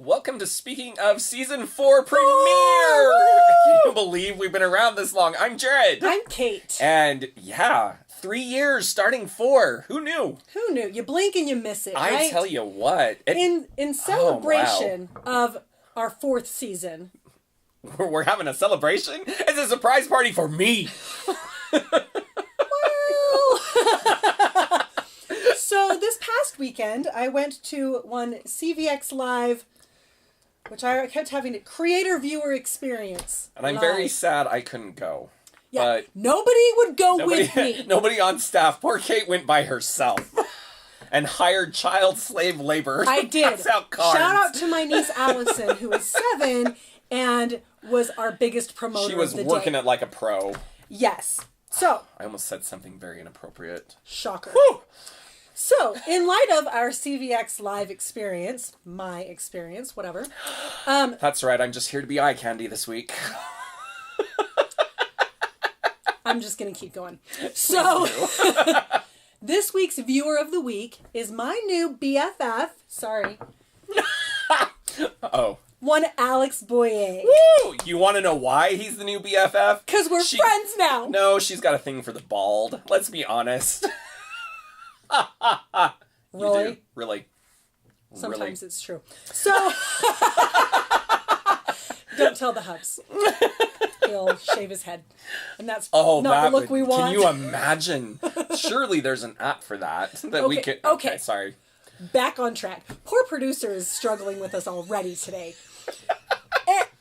Welcome to Speaking of Season 4 premiere! Can you believe we've been around this long? I'm Jared. I'm Kate. And yeah, 3 years starting 4. Who knew? Who knew? You blink and you miss it, I right? tell you what. In celebration of our 4th season. We're having a celebration? It's a surprise party for me! So this past weekend, I went to one CVX Live, which I kept having a creator-viewer experience. And I'm live. very sad I couldn't go. Yeah, But nobody would go with me. Nobody on staff. Poor Kate went by herself. And hired child slave labor. I did. Pass out cards. Shout out to my niece Allison, who is 7 and was our biggest promoter. She was of the working day. it like a pro. Yes. So. I almost said something very inappropriate. Shocker. Whew. So, in light of our CVX Live experience, my experience, whatever. That's right, I'm just here to be eye candy this week. I'm just going to keep going. So, this week's viewer of the week is my new BFF. Sorry. Uh-oh. One Alex Boye. Woo! You want to know why he's the new BFF? Because we're friends now. No, she's got a thing for the bald. Let's be honest. Really? You do. Really? Sometimes it's true. So, don't tell the hubs. He'll shave his head. And that's not the look we want. Can you imagine? Surely there's an app for that. We could. Okay, sorry. Back on track. Poor producer is struggling with us already today.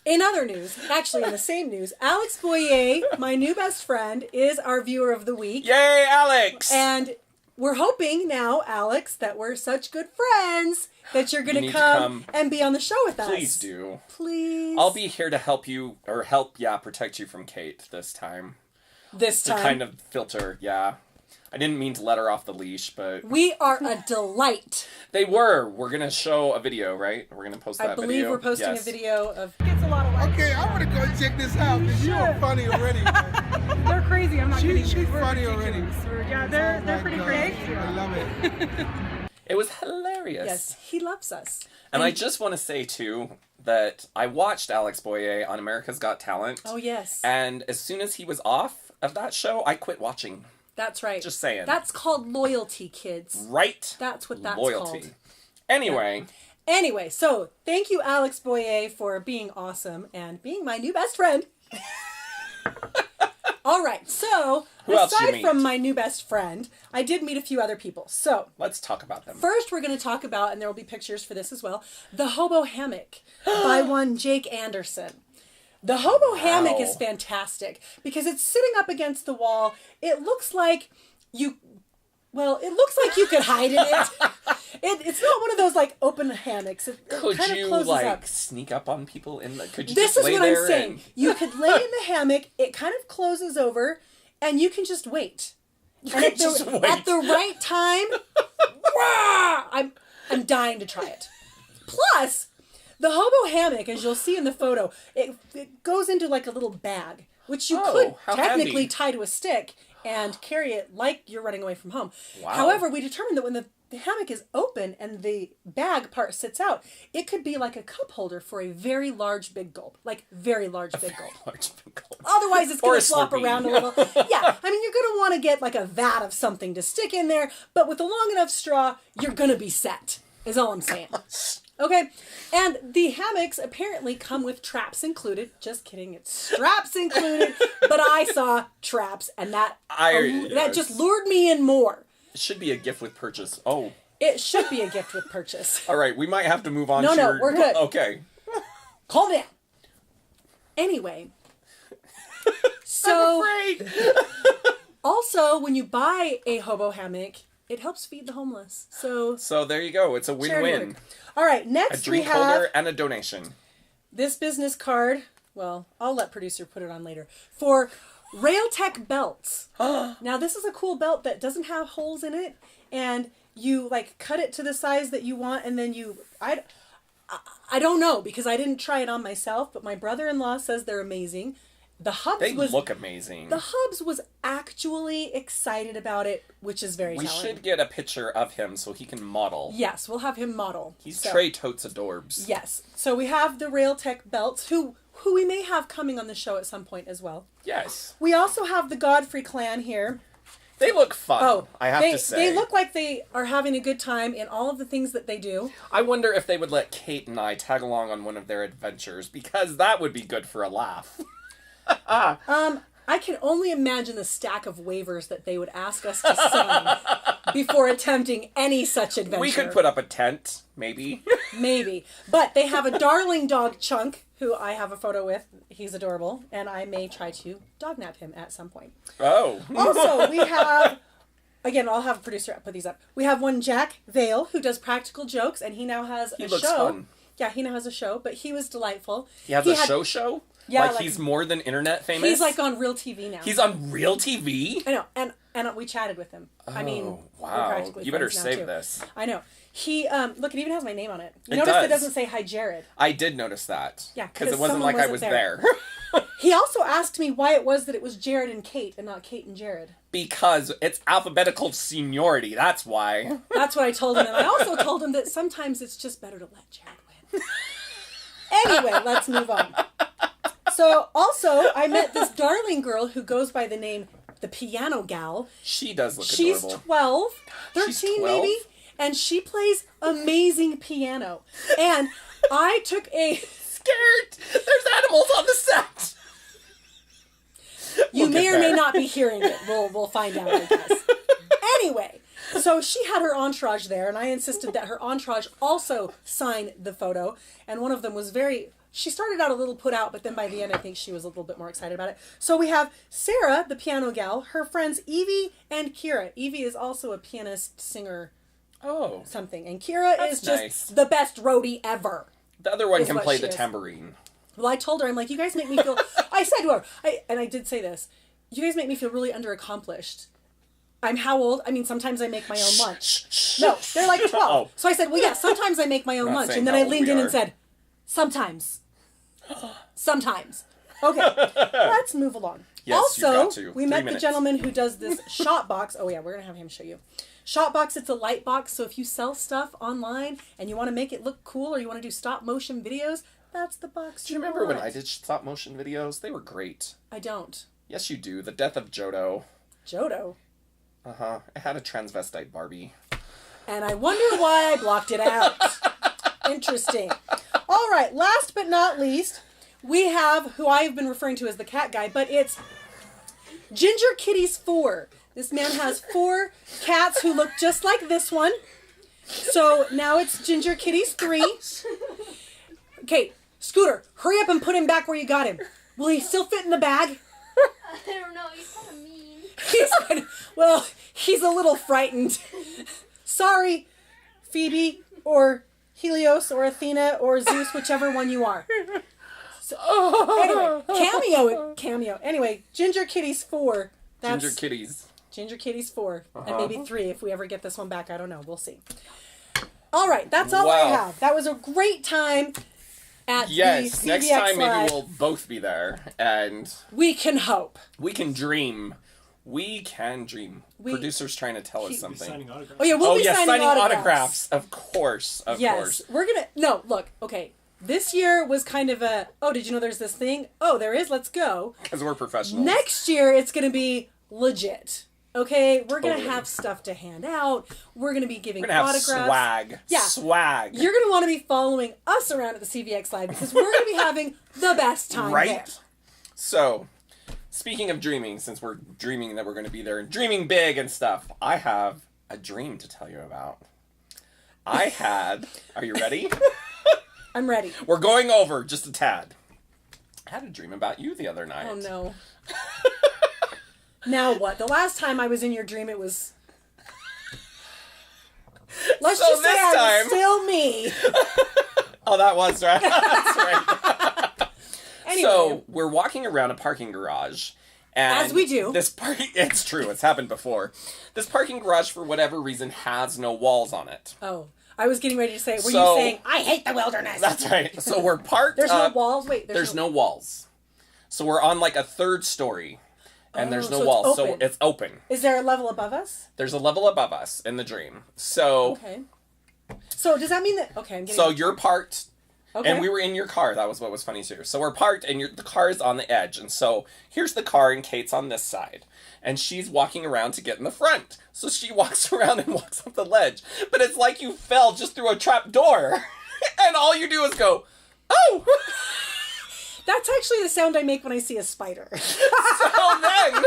In other news, actually in the same news, Alex Boye, my new best friend, is our viewer of the week. Yay, Alex! And we're hoping now, Alex, that we're such good friends that you're going to come and be on the show with us. Please do. Please. I'll be here to help you, or protect you from Kate this time. This time. To kind of filter, yeah. I didn't mean to let her off the leash, but... We are a delight. They were. We're going to show a video, right? We're going to post that video. I believe we're posting a video of... Gets a lot of likes. Okay, I'm going to go check this out. You're funny already. They're crazy. I'm not kidding. She's We're funny ridiculous. already. Yeah, they're pretty crazy. I love it. It was hilarious. Yes, he loves us. And I just want to say, too, that I watched Alex Boye on America's Got Talent. Oh, yes. And as soon as he was off of that show, I quit watching. That's right. Just saying. That's called loyalty, kids. Right? That's what that's Loyalty. called. Anyway. Yeah. Anyway, so thank you, Alex Boye, for being awesome and being my new best friend. All right, so aside from my new best friend, I did meet a few other people. So let's talk about them. First, we're going to talk about, and there will be pictures for this as well, the hobo hammock by one Jake Anderson. The hobo hammock is fantastic because it's sitting up against the wall. It looks like you could hide in it. It's not one of those like open hammocks. It could kind of you closes up. Sneak up on people in the? Could you This just is lay what I'm there saying. You could lay in the hammock. It kind of closes over, and you can just wait. And at the right time, I'm dying to try it. Plus, the hobo hammock, as you'll see in the photo, it goes into like a little bag, which you could technically tie to a stick and carry it like you're running away from home. Wow. However, we determined that when the hammock is open and the bag part sits out, it could be like a cup holder for a very large big gulp. Like very large big gulp. Otherwise, it's going to flop around a little. Yeah, I mean, you're going to want to get like a vat of something to stick in there, but with a long enough straw, you're going to be set, is all I'm saying. Okay, and the hammocks apparently come with traps included. Just kidding, it's straps included. But I saw traps, and that just lured me in more. It should be a gift with purchase. Oh. It should be a gift with purchase. All right, we might have to move on. No, we're good. Okay. Calm down. Anyway. So, I'm afraid. Also, when you buy a hobo hammock, it helps feed the homeless. So there you go. It's a win-win. All right, next we have... A drink holder and a donation. This business card, well, I'll let producer put it on later, for Realtek Belts. Now, this is a cool belt that doesn't have holes in it, and you, like, cut it to the size that you want, and then you... I don't know, because I didn't try it on myself, but my brother-in-law says they're amazing. The Hubs They look amazing. The Hubs was actually excited about it, which is very telling. We should get a picture of him so he can model. Yes, we'll have him model. He's Trey Totes Adorbs. Yes. So we have the Realtek Belt, who we may have coming on the show at some point as well. Yes. We also have the Godfrey clan here. They look fun, I have to say. They look like they are having a good time in all of the things that they do. I wonder if they would let Kate and I tag along on one of their adventures, because that would be good for a laugh. I can only imagine the stack of waivers that they would ask us to sign before attempting any such adventure. We could put up a tent, maybe. Maybe. But they have a darling dog, Chunk, who I have a photo with. He's adorable, and I may try to dognap him at some point. Oh. Also, we have... Again, I'll have a producer put these up. We have one Jack Vale, who does practical jokes, and he now has a show. He looks fun. Yeah, he now has a show, but he was delightful. He has a show? Yeah, like he's more than internet famous? He's like on Real TV now. He's on Real TV? I know, and we chatted with him. Oh, I mean, wow. You better save this. I know. He, look, it even has my name on it. Notice it doesn't say hi, Jared. I did notice that. Yeah, because it wasn't like I was there. He also asked me why it was that it was Jared and Kate and not Kate and Jared. Because it's alphabetical seniority, that's why. That's what I told him, and I also told him that sometimes it's just better to let Jared win. Anyway, let's move on. So, also, I met this darling girl who goes by the name the Piano Gal. She does look adorable. She's 12, 13 She's 12? maybe, and she plays amazing piano. And I took a... Scared! There's animals on the set! You may or may not be hearing it. We'll find out, I guess. Anyway, so she had her entourage there, and I insisted that her entourage also sign the photo. And one of them was very... She started out a little put out, but then by the end, I think she was a little bit more excited about it. So we have Sarah, the piano gal, her friends Evie and Kira. Evie is also a pianist, singer, something. And Kira is just the best roadie ever. The other one can play the tambourine. Well, I told her, I'm like, you guys make me feel... I said to her, and I did say this, you guys make me feel really underaccomplished. I'm how old? I mean, sometimes I make my own lunch. No, they're like 12. Oh. So I said, well, yeah, sometimes I make my own lunch. And then I leaned in and said, sometimes. Sometimes. Okay, let's move along. Yes, also, we met the gentleman who does this shot box. Oh yeah, we're going to have him show you. Shot box, it's a light box, so if you sell stuff online and you want to make it look cool or you want to do stop motion videos, that's the box. Do you remember when I did stop motion videos? They were great. I don't. Yes, you do. The Death of Jodo. Jodo? Uh-huh. I had a transvestite Barbie. And I wonder why I blocked it out. Interesting. All right, last but not least, we have who I've been referring to as the cat guy, but it's Ginger Kitties 4. This man has 4 cats who look just like this one. So now it's Ginger Kitties 3. Okay, Scooter, hurry up and put him back where you got him. Will he still fit in the bag? I don't know, he's kind of mean. He's a little frightened. Sorry, Phoebe, or Helios, or Athena, or Zeus, whichever one you are. So, anyway, cameo. Anyway, Ginger Kitties 4. That's Ginger Kitties 4. And maybe 3 if we ever get this one back. I don't know. We'll see. All right, that's all I have. That was a great time at the CVX next time Live. maybe we'll both be there. And we can hope. We can dream. We can dream. Producer's trying to tell us something. Oh yeah, we'll be signing autographs. Of course. Yes, we're gonna. No, look. Okay, this year was kind of a. Oh, did you know there's this thing? Oh, there is. Let's go. Because we're professionals. Next year, it's gonna be legit. Okay, we're gonna have stuff to hand out. We're gonna be giving autographs. Swag. Yeah, swag. You're gonna want to be following us around at the CVX Live because we're gonna be having the best time there. So. Speaking of dreaming, since we're dreaming that we're going to be there and dreaming big and stuff, I have a dream to tell you about. Are you ready? I'm ready. We're going over just a tad. I had a dream about you the other night. Oh, no. Now what? The last time I was in your dream, it was... Let's just say I was still me. Oh, that was right. That's right. Anyway. So, we're walking around a parking garage. And as we do. It's true, it's happened before. This parking garage, for whatever reason, has no walls on it. Oh, I was getting ready to say, were you saying, I hate the wilderness? That's right. So we're parked There's no walls? Wait, there's no walls. So we're on like a third story. And there's no so it's walls, so open. it's open. Is there a level above us? There's a level above us in the dream. So Okay. So does that mean that... Okay, I'm getting... So you're parked, Okay. and we were in your car. That was what was funny too. So we're parked, and the car is on the edge. And so here's the car, and Kate's on this side. And she's walking around to get in the front. So she walks around and walks up the ledge. But it's like you fell just through a trap door. And all you do is go, oh! That's actually the sound I make when I see a spider. So then,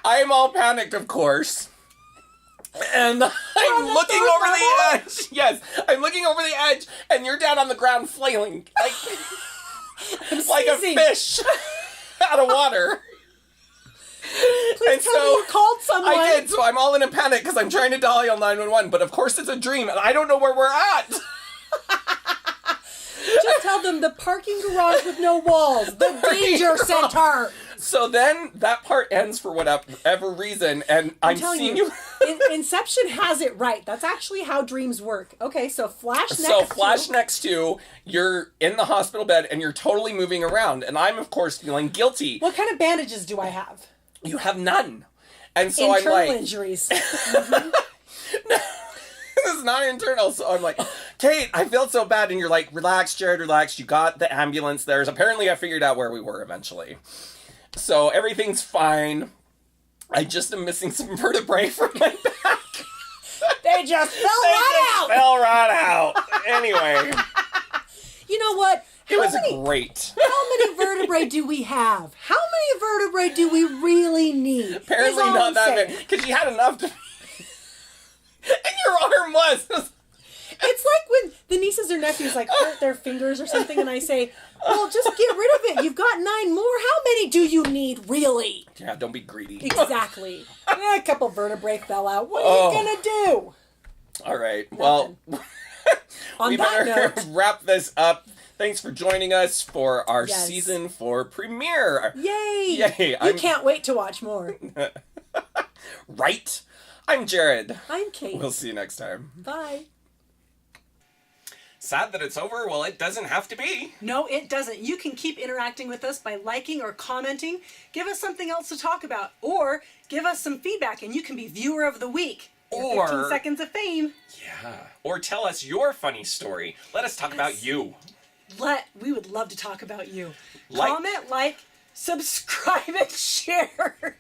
I'm all panicked, of course. And I'm looking over the edge. Yes, I'm looking over the edge, and you're down on the ground flailing. Like a fish out of water. Please tell me you called someone. I did, so I'm all in a panic because I'm trying to dial 911, but of course it's a dream, and I don't know where we're at. Just tell them the parking garage with no walls. The danger center. So then that part ends for whatever reason, and I'm seeing you. Inception has it right. That's actually how dreams work. Okay, so flash next to, you're in the hospital bed, and you're totally moving around, and I'm, of course, feeling guilty. What kind of bandages do I have? You have none. And so Internal I'm like... injuries. No, this is not internal. So I'm like, Kate, I feel so bad. And you're like, relax, Jared, relax. You got the ambulance. Apparently I figured out where we were eventually. So everything's fine. I just am missing some vertebrae from my back. They just fell right out. Anyway. You know what? It was great. How many vertebrae do we have? How many vertebrae do we really need? Apparently not that many. Because you had enough to... And your arm was... It's like when the nieces or nephews like hurt their fingers or something, and I say, well, just get rid of it. You've got 9 more. How many do you need, really? Yeah, don't be greedy. Exactly. A couple vertebrae fell out. What are you going to do? All right. Well, On that note, wrap this up. Thanks for joining us for our season 4 premiere. Yay! Yay! You can't wait to watch more. Right? I'm Jared. I'm Kate. We'll see you next time. Bye. Sad that it's over? Well, it doesn't have to be. No, it doesn't. You can keep interacting with us by liking or commenting. Give us something else to talk about. Or give us some feedback and you can be viewer of the week. Or 15 seconds of fame. Yeah. Or tell us your funny story. Let us talk about you. We would love to talk about you. Comment, subscribe, and share.